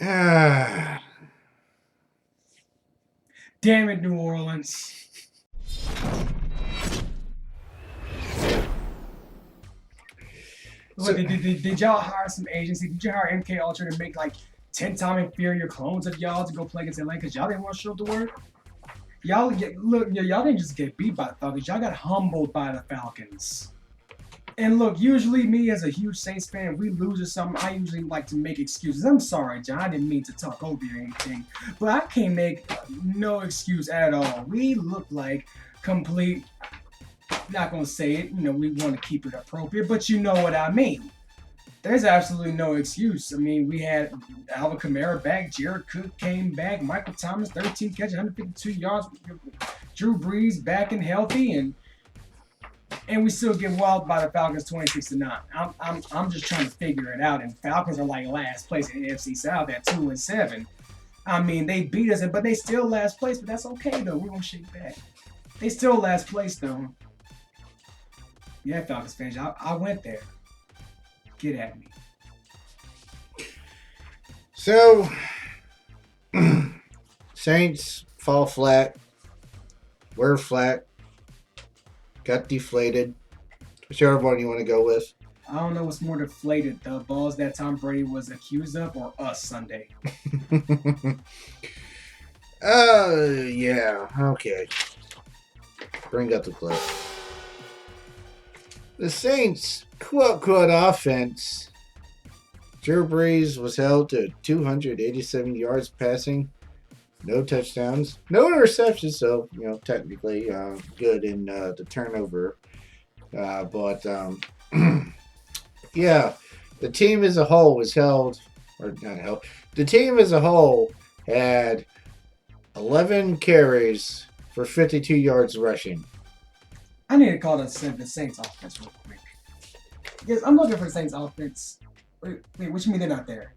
Ah, Damn it, New Orleans. Look, so did y'all hire some agency? Did you hire MK Ultra to make like 10 times inferior clones of y'all to go play against Atlanta because y'all didn't want to show up to work? Y'all didn't just get beat by the Falcons. Y'all got humbled by the Falcons. And look, usually me as a huge Saints fan, if we lose or something, I usually like to make excuses. I'm sorry, John. I didn't mean to talk over you or anything, but I can't make no excuse at all. We look like complete. Not gonna say it. We want to keep it appropriate, but you know what I mean. There's absolutely no excuse. I mean, we had Alvin Kamara back, Jared Cook came back, Michael Thomas, 13 catches, 152 yards, Drew Brees back and healthy, and we still get walled by the Falcons 26-9. I'm just trying to figure it out. And Falcons are like last place in the NFC South at 2-7. I mean, they beat us, but they still last place. But that's okay though. We're gonna shake back. They still last place though. Yeah, Falcons fans, I went there. Get at me. so Saints fall flat. We're flat. Got deflated. Whichever one you want to go with. I don't know what's more deflated, the balls that Tom Brady was accused of, or us Sunday. Yeah. Okay. Bring up the clip. The Saints, quote offense. Drew Brees was held to 287 yards passing, no touchdowns, no interceptions. So technically good in the turnover. But yeah, the team as a whole was held, or not held. The team as a whole had 11 carries for 52 yards rushing. I need to call the Saints offense real quick. Yes, I'm looking for the Saints offense. Wait, what you mean they're not there?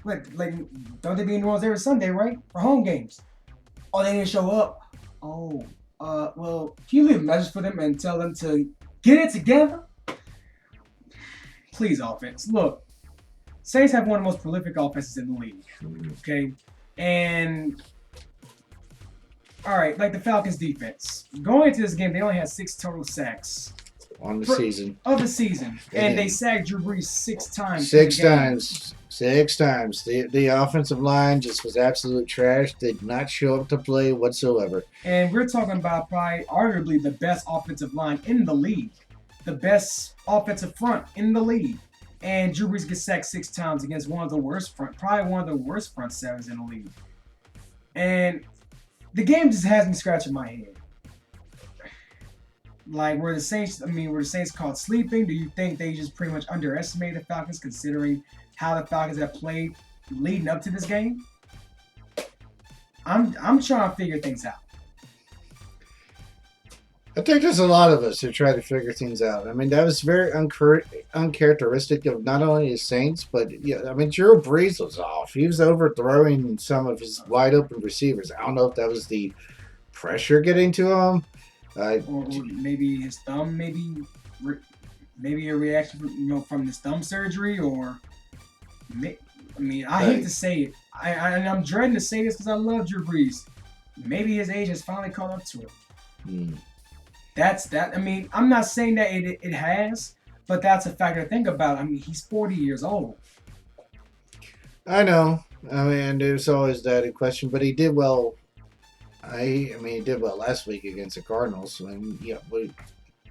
Wait, like, don't they be in New Orleans every Sunday, right? For home games. Oh, they didn't show up. Oh, well, can you leave a message for them and tell them to get it together? Please, offense. Look, Saints have one of the most prolific offenses in the league. Okay, and all right, like the Falcons defense. Going into this game, they only had 6 total sacks On the season. of the season, and they sacked Drew Brees 6 times. 6 times. 6 times. The offensive line just was absolute trash. Did not show up to play whatsoever. And we're talking about probably arguably the best offensive line in the league, the best offensive front in the league. And Drew Brees gets sacked 6 times against one of the worst probably one of the worst front sevens in the league. And the game just has me scratching my head. Like, were the Saints caught sleeping? Do you think they just pretty much underestimated the Falcons, considering how the Falcons have played leading up to this game? I'm trying to figure things out. I think there's a lot of us who try to figure things out. I mean, that was very uncharacteristic of not only the Saints, but Drew Brees was off. He was overthrowing some of his wide open receivers. I don't know if that was the pressure getting to him. Or maybe his thumb, maybe a reaction from his thumb surgery, or I hate to say it, and I'm dreading to say this because I love Drew Brees. Maybe his age has finally caught up to him. That's that. I'm not saying that it has, but that's a factor to think about. He's 40 years old. I know. There's always that in question, but he did well. He did well last week against the Cardinals.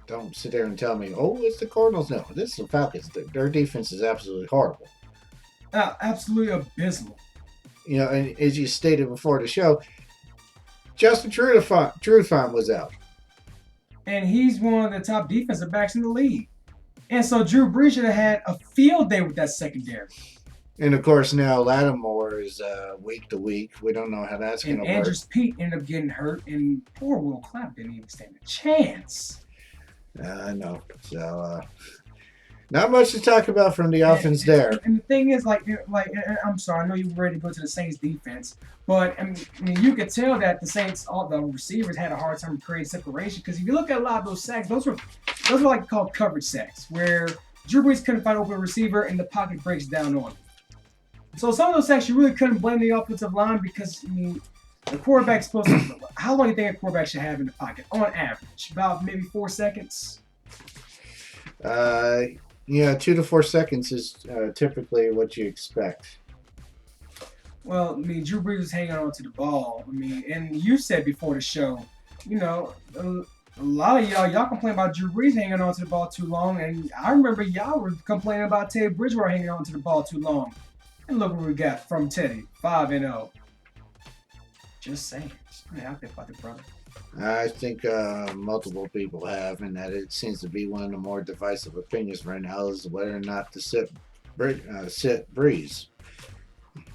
Don't sit there and tell me, oh, it's the Cardinals. No, this is the Falcons. Their defense is absolutely horrible. Absolutely abysmal. And as you stated before the show, Justin Trufant was out. And he's one of the top defensive backs in the league. And so Drew Brees should have had a field day with that secondary. And of course, now Lattimore is week to week. We don't know how that's going to work. And Andrews Pete ended up getting hurt, and poor Will Clapp didn't even stand a chance. I know. So, not much to talk about from the offense there. And the thing is, I'm sorry, I know you were ready to go to the Saints defense, but you could tell that the Saints, all the receivers had a hard time creating separation, because if you look at a lot of those sacks, those were like called coverage sacks, where Drew Brees couldn't find open receiver and the pocket breaks down on him. So some of those sacks you really couldn't blame the offensive line because I mean the quarterback's supposed to. How long do you think a quarterback should have in the pocket on average? About maybe 4 seconds. Uh, yeah, 2 to 4 seconds is typically what you expect. Well, I mean, Drew Brees was hanging on to the ball. I mean, and you said before the show, you know, a lot of y'all complain about Drew Brees hanging on to the ball too long, and I remember y'all were complaining about Teddy Bridgewater hanging on to the ball too long. And look what we got from Teddy, 5-0. Just saying. Just put it out there about the brother. I think multiple people have, and that it seems to be one of the more divisive opinions right now is whether or not to sit Breeze.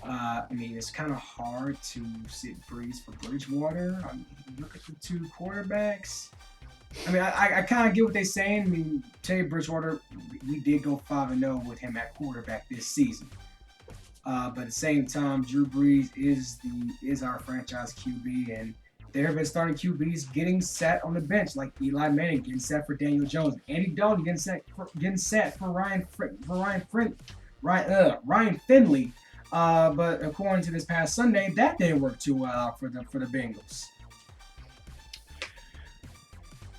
I mean, it's kind of hard to sit Breeze for Bridgewater. I mean, look at the two quarterbacks. I mean, I kind of get what they're saying. I mean, Teddy Bridgewater, we did go 5-0 with him at quarterback this season. But at the same time, Drew Brees is our franchise QB, and there have been starting QBs getting set on the bench, like Eli Manning getting set for Daniel Jones, Andy Dalton getting set for Ryan Finley. But according to this past Sunday, that didn't work too well out for the Bengals.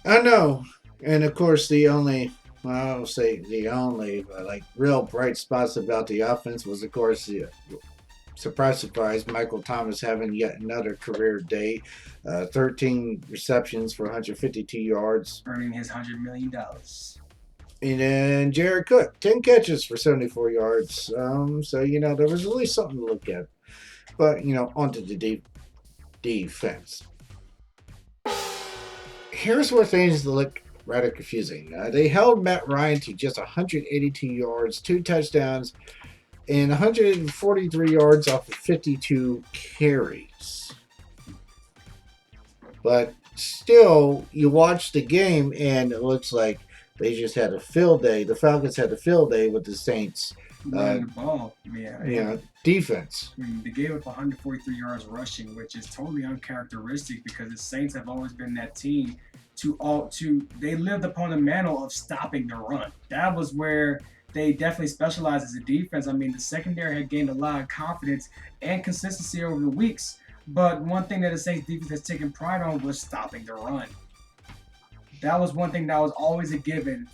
I know, and of course I don't say the only like real bright spots about the offense was of course the surprise, Michael Thomas having yet another career day, 13 receptions for 152 yards, Earning his $100 million. and then Jared Cook 10 catches for 74 yards. So there was really something to look at, but onto the defense. Here's where things look rather confusing. They held Matt Ryan to just 182 yards, 2 touchdowns, and 143 yards off of 52 carries. But still, you watch the game, and it looks like they just had a field day. The Falcons had a field day with the Saints. Running the ball, Defense. I mean, they gave up 143 yards rushing, which is totally uncharacteristic because the Saints have always been that team they lived upon the mantle of stopping the run. That was where they definitely specialized as a defense. I mean, the secondary had gained a lot of confidence and consistency over the weeks, but one thing that the Saints defense has taken pride on was stopping the run. That was one thing that was always a given,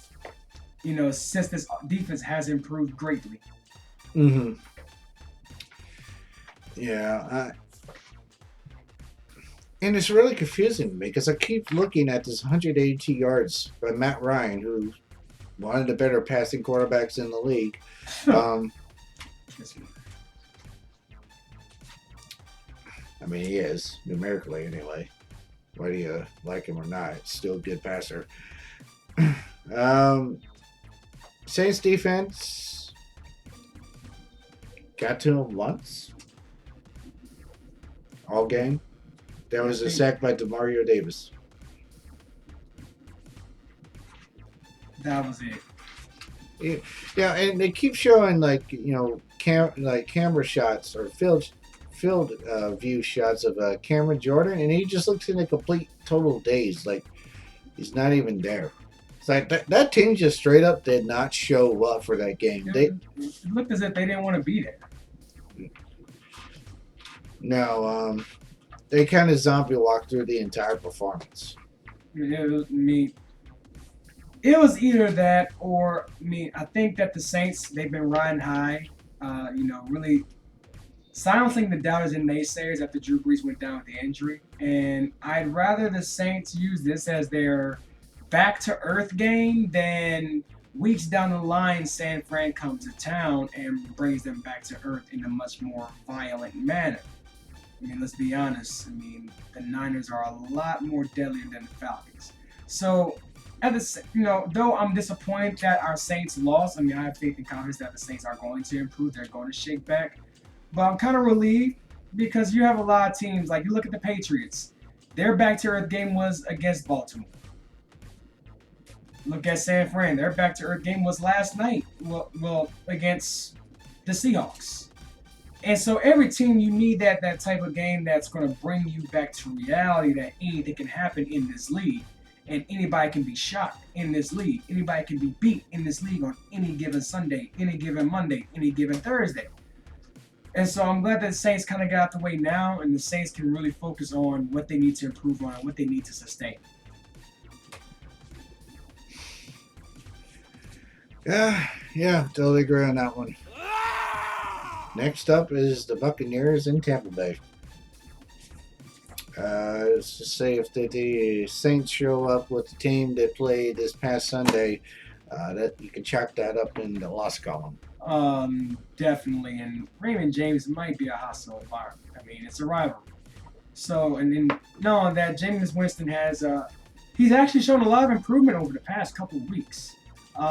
since this defense has improved greatly. Mm-hmm. Yeah. And it's really confusing to me because I keep looking at this 182 yards by Matt Ryan, who one of the better passing quarterbacks in the league. I mean, he is, numerically anyway. Whether you like him or not, still a good passer. Saints defense got to him once all game. There was a sack by DeMario Davis. That was it. Yeah, and they keep showing camera shots or field view shots of Cameron Jordan, and he just looks in a complete total daze, like he's not even there. It's like that team just straight up did not show up for that game. It looked as if they didn't want to be there. No, they kind of zombie walked through the entire performance. It was either that or I think that the Saints, they've been riding high, really silencing the doubters and naysayers after Drew Brees went down with the injury. And I'd rather the Saints use this as their back to earth game than weeks down the line San Fran comes to town and brings them back to earth in a much more violent manner. I mean, let's be honest. I mean, the Niners are a lot more deadly than the Falcons. So, though I'm disappointed that our Saints lost, I mean, I have faith and confidence that the Saints are going to improve. They're going to shake back. But I'm kind of relieved because you have a lot of teams. Like, you look at the Patriots. Their back-to-earth game was against Baltimore. Look at San Fran. Their back-to-earth game was last night. Well, against the Seahawks. And so every team, you need that type of game that's going to bring you back to reality that anything can happen in this league. And anybody can be shocked in this league. Anybody can be beat in this league on any given Sunday, any given Monday, any given Thursday. And so I'm glad that the Saints kind of got out the way now, and the Saints can really focus on what they need to improve on and what they need to sustain. Yeah, totally agree on that one. Next up is the Buccaneers in Tampa Bay. Let's just say if the Saints show up with the team that played this past Sunday, that you can chalk that up in the loss column. Definitely. And Raymond James might be a hostile environment. I mean, it's a rivalry. So, and then knowing that Jameis Winston has, he's actually shown a lot of improvement over the past couple of weeks.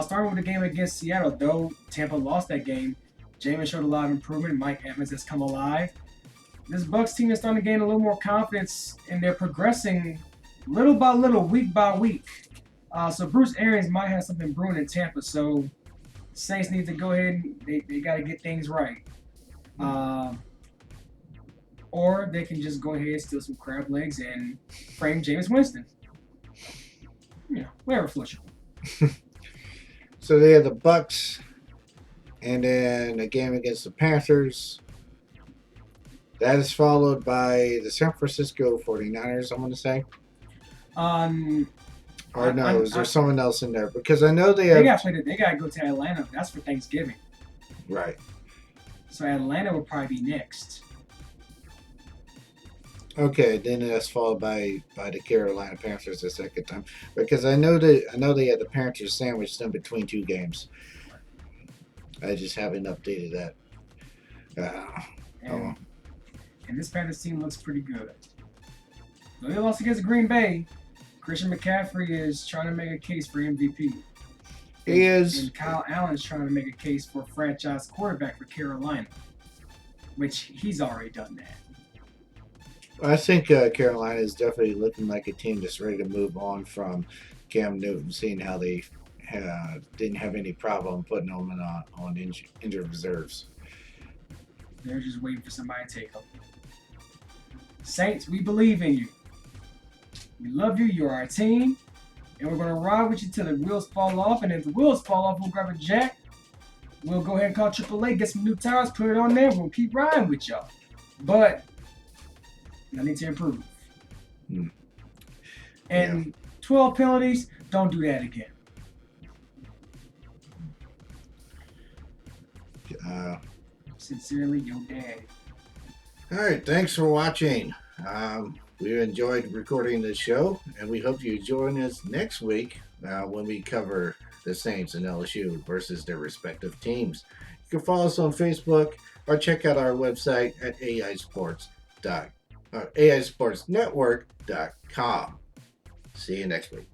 Starting with the game against Seattle, though Tampa lost that game, Jameis showed a lot of improvement. Mike Evans has come alive. This Bucs team is starting to gain a little more confidence, and they're progressing little by little, week by week. So Bruce Arians might have something brewing in Tampa. So Saints need to go ahead and they got to get things right. Or they can just go ahead and steal some crab legs and frame Jameis Winston. Whatever floats you. So they have the Bucs, and then a game against the Panthers. That is followed by the San Francisco 49ers, I'm going to say. Or no, is there someone else in there? Because I know they got to go to Atlanta. That's for Thanksgiving. Right. So Atlanta will probably be next. Okay, then that's followed by the Carolina Panthers the second time. Because I know they had the Panthers sandwiched in between two games. I just haven't updated that. And this Panthers team looks pretty good. Though they lost against Green Bay, Christian McCaffrey is trying to make a case for MVP. He is. And Kyle Allen's trying to make a case for franchise quarterback for Carolina, which he's already done that. I think Carolina is definitely looking like a team that's ready to move on from Cam Newton, seeing how they didn't have any problem putting them on injured reserves. They're just waiting for somebody to take them. Saints, we believe in you. We love you. You're our team. And we're going to ride with you till the wheels fall off. And if the wheels fall off, we'll grab a jack. We'll go ahead and call AAA, get some new tires, put it on there. We'll keep riding with y'all. But I need to improve. And 12 penalties, don't do that again. Sincerely, your dad. All right, thanks for watching. We enjoyed recording this show, and we hope you join us next week when we cover the Saints and LSU versus their respective teams. You can follow us on Facebook or check out our website at aisportsnetwork.com. See you next week.